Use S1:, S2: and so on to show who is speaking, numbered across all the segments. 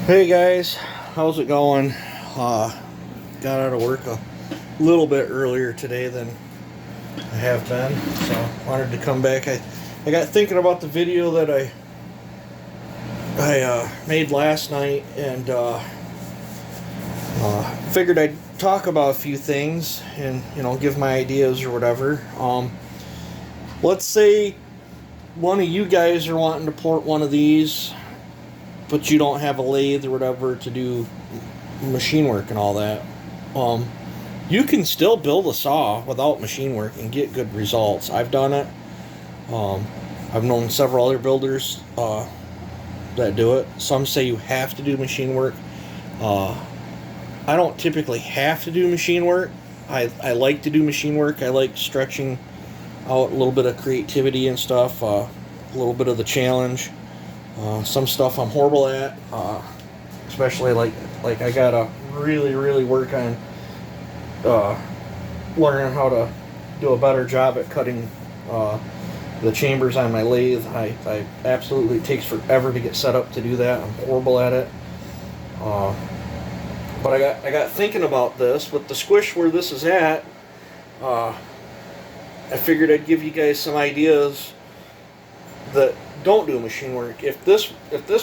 S1: Hey guys, how's it going? Got out of work a little bit earlier today than I have been, so wanted to come back. I got thinking about the video that I made last night, and figured I'd talk about a few things and give my ideas or whatever. Let's say one of you guys are wanting to port one of these, but you don't have a lathe or whatever to do machine work and all that. You can still build a saw without machine work and get good results. I've done it. I've known several other builders that do it. Some say you have to do machine work. I don't typically have to do machine work. I like to do machine work. I like stretching out a little bit of creativity and stuff, a little bit of the challenge. Some stuff I'm horrible at, especially like I gotta really work on learning how to do a better job at cutting the chambers on my lathe. I absolutely, it takes forever to get set up to do that. I'm horrible at it. But I got thinking about this with the squish where this is at. I figured I'd give you guys some ideas that don't do machine work. If this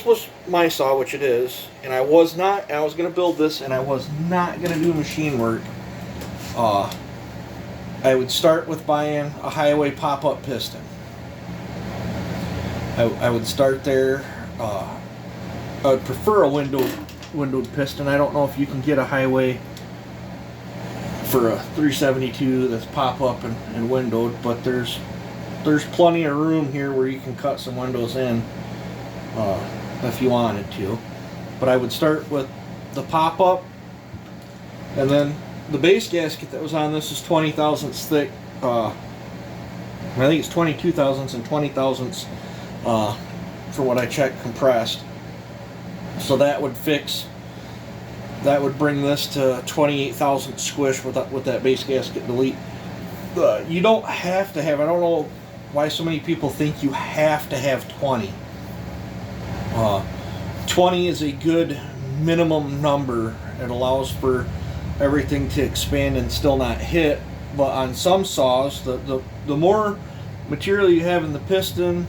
S1: was my saw, which it is, and I was going to build this and I was not going to do machine work, I would start with buying a highway pop-up piston. I would start there. I would prefer a windowed piston. I don't know if you can get a highway for a 372 that's pop-up and windowed, but there's plenty of room here where you can cut some windows in if you wanted to. But I would start with the pop-up, and then the base gasket that was on this is 20 thousandths thick. I think it's 22 thousandths and 20 thousandths for what I checked compressed. So that would bring this to 28 thousandths squish with that base gasket delete. You don't have to have, I don't know why so many people think you have to have 20. 20 is a good minimum number. It allows for everything to expand and still not hit. But on some saws, the more material you have in the piston,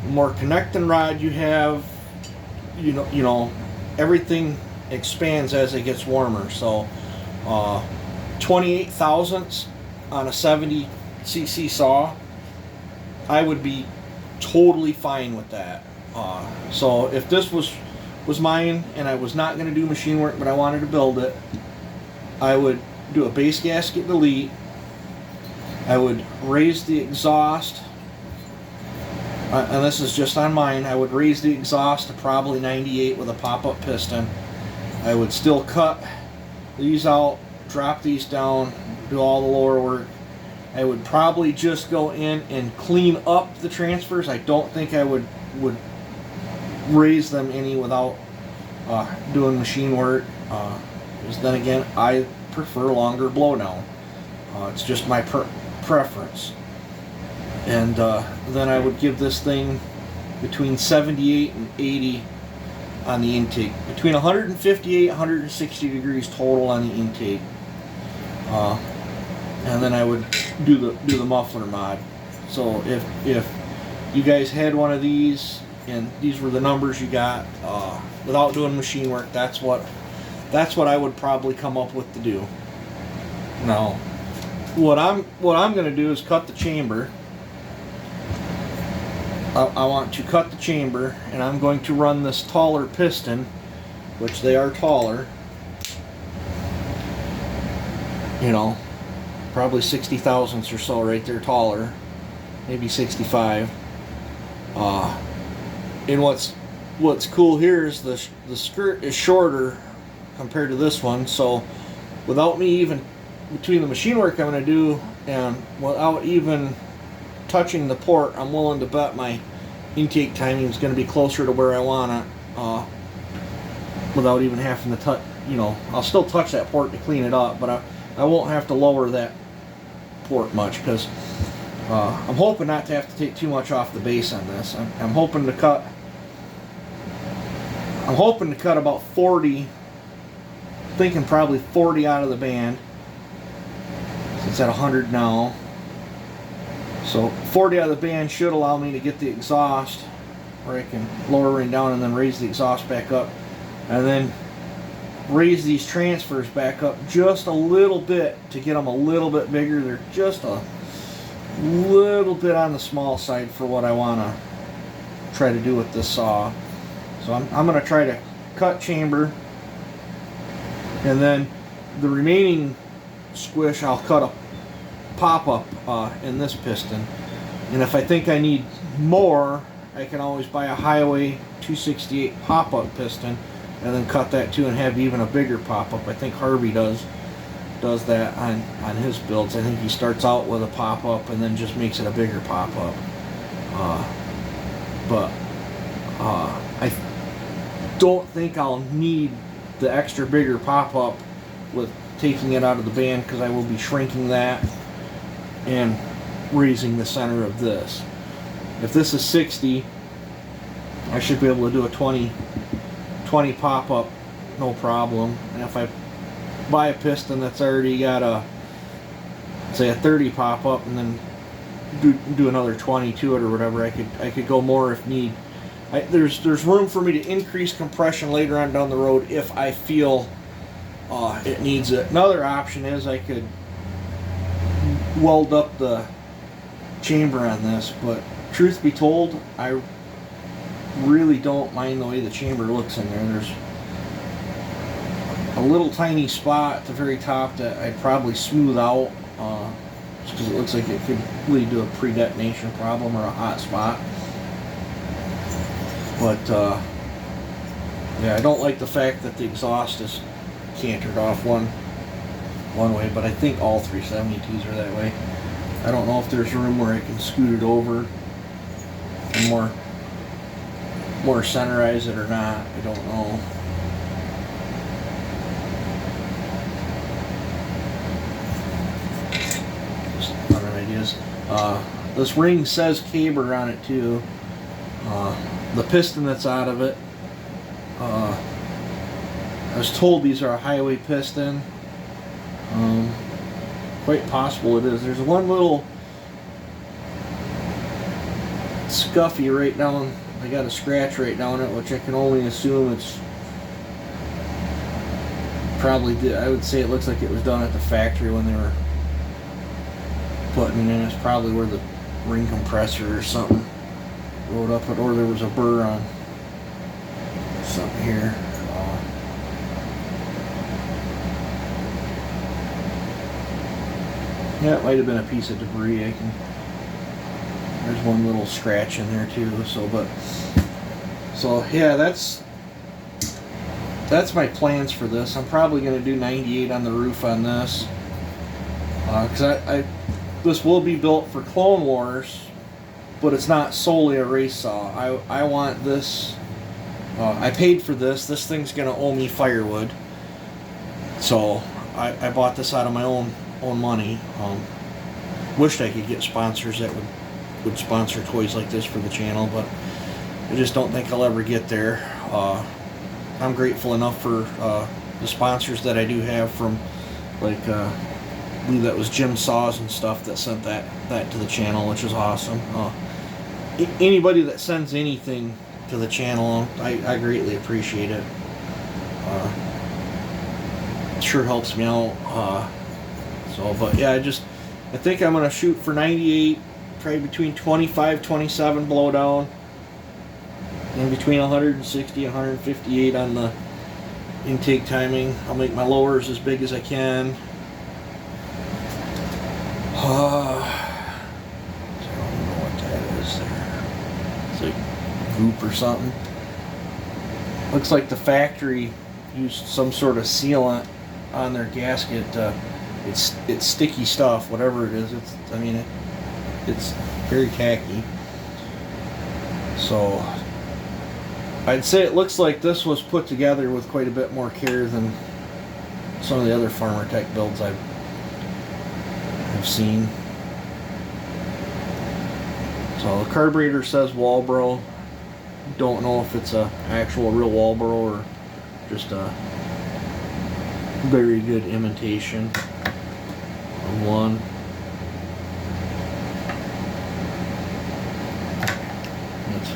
S1: the more connecting rod you have, you know everything expands as it gets warmer. So 28 thousandths on a 70 cc saw, I would be totally fine with that. So if this was mine and I was not going to do machine work but I wanted to build it, I would do a base gasket delete. I would raise the exhaust, and this is just on mine. I would raise the exhaust to probably 98 with a pop-up piston. I would still cut these out, drop these down, do all the lower work. I would probably just go in and clean up the transfers. I don't think I would raise them any without doing machine work. Because then again, I prefer longer blowdown. It's just my preference. And then I would give this thing between 78 and 80 on the intake. Between 158 and 160 degrees total on the intake. And then I would do the muffler mod. So if you guys had one of these and these were the numbers you got, without doing machine work, that's what I would probably come up with to do. Now, what I'm going to do is cut the chamber. I want to cut the chamber, and I'm going to run this taller piston, which they are taller. Probably 60 thousandths or so right there taller, maybe 65. And what's cool here is the skirt is shorter compared to this one, so without me even, between the machine work I'm going to do and without even touching the port, I'm willing to bet my intake timing is going to be closer to where I want it, without even having to touch. I'll still touch that port to clean it up, but I won't have to lower that port much, because I'm hoping not to have to take too much off the base on this. I'm hoping to cut I'm hoping to cut about 40, thinking probably 40 out of the band. It's at 100 now. So 40 out of the band should allow me to get the exhaust where I can lower it down and then raise the exhaust back up. And then raise these transfers back up just a little bit to get them a little bit bigger. They're just a little bit on the small side for what I want to try to do with this saw. So I'm going to try to cut chamber, and then the remaining squish I'll cut a pop-up in this piston. And if I think I need more, I can always buy a Highway 268 pop-up piston and then cut that too and have even a bigger pop-up. I think Harvey does that on his builds. I think he starts out with a pop-up and then just makes it a bigger pop-up. But I don't think I'll need the extra bigger pop-up with taking it out of the band, because I will be shrinking that and raising the center of this. If this is 60, I should be able to do a 20 pop-up, no problem. And if I buy a piston that's already got a, say, a 30 pop-up, and then do another 20 to it or whatever, I could go more if need. There's room for me to increase compression later on down the road if I feel it needs it. Another option is I could weld up the chamber on this, but truth be told, I really don't mind the way the chamber looks in there. There's a little tiny spot at the very top that I'd probably smooth out, just because it looks like it could lead to a pre-detonation problem or a hot spot. But yeah, I don't like the fact that the exhaust is cantered off one way, but I think all 372s are that way. I don't know if there's room where I can scoot it over and more centerize it or not. I don't know. Just other ideas. This ring says Caber on it too. The piston that's out of it, I was told these are a Highway piston. Quite possible it is. There's one little scuffy right down, I got a scratch right down it, which I can only assume it's probably, I would say it looks like it was done at the factory when they were putting it in. It's probably where the ring compressor or something rode up it, or there was a burr on something here. Yeah, it might have been a piece of debris. There's one little scratch in there too. So yeah, that's my plans for this. I'm probably going to do 98 on the roof on this, because this will be built for Clone Wars, but it's not solely a race saw. I want this. I paid for this. This thing's going to owe me firewood, so I bought this out of my own money. Wished I could get sponsors that would sponsor toys like this for the channel, but I just don't think I'll ever get there. I'm grateful enough for the sponsors that I do have, from like I believe that was Jim Saws and stuff that sent that to the channel, which is awesome. Anybody that sends anything to the channel, I greatly appreciate it. It sure helps me out. But yeah, I think I'm gonna shoot for 98, probably between 25, 27 blowdown, and between 160 and 158 on the intake timing. I'll make my lowers as big as I can. I don't know what that is there. It's like goop or something. Looks like the factory used some sort of sealant on their gasket. It's sticky stuff, whatever it is. It's very tacky. So I'd say it looks like this was put together with quite a bit more care than some of the other Farmer Tech builds I've seen. So the carburetor says Walbro. don't know if it's a actual real Walbro or just a very good imitation of one.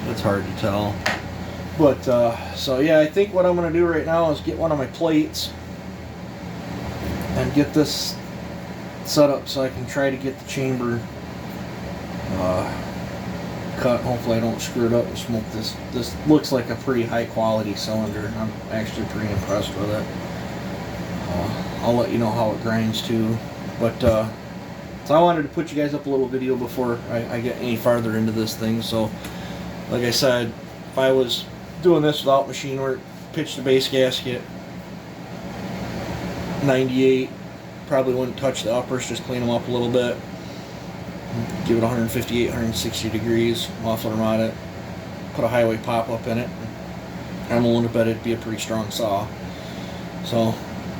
S1: It's hard to tell. But, so yeah, I think what I'm going to do right now is get one of my plates and get this set up so I can try to get the chamber cut. Hopefully I don't screw it up and smoke this. This looks like a pretty high quality cylinder. I'm actually pretty impressed with it. I'll let you know how it grinds too. But, so I wanted to put you guys up a little video before I get any farther into this thing. So, like I said, if I was doing this without machine work, pitch the base gasket, 98, probably wouldn't touch the uppers, just clean them up a little bit, give it 158, 160 degrees, muffler on it, put a highway pop-up in it, I'm willing to bet it'd be a pretty strong saw. So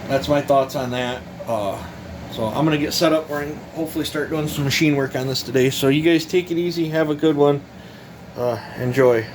S1: that's my thoughts on that. So I'm going to get set up where I can hopefully start doing some machine work on this today. So you guys take it easy, have a good one, enjoy.